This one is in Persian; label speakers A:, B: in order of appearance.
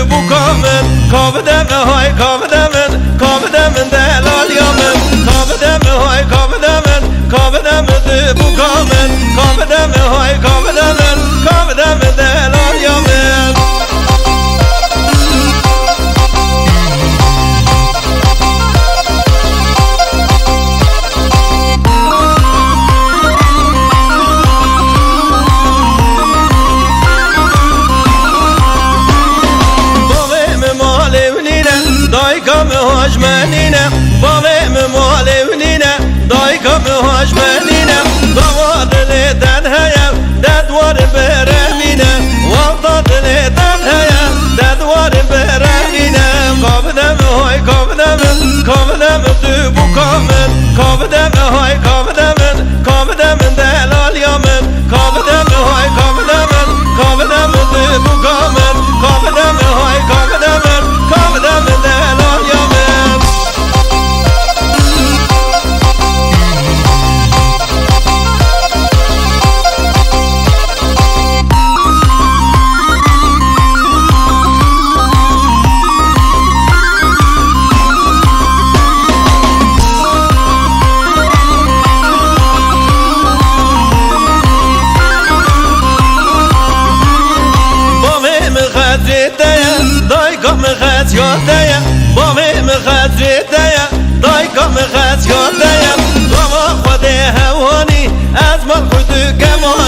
A: تو بکامن کابدم های کابدم دلالیامن کابدم های کابدم تو بکامن کابدم های کابدم دلالیامن دایکم هاجمنینه بابم مالونینه دایکم هاجمنینه دوار دل دن هیا ددوار برمینه والدا دل دن هیا ددوار برمینه کابدم های کابدم تو بکامن کابدم های کابدم دلالیامن کابدم های کابدم تو بکامن کابدم های کابدم دلالیامن دایکم خط یادیا بامم خط ریدیا دایکم خط یادیا بابا خود هوانی از من خود کمان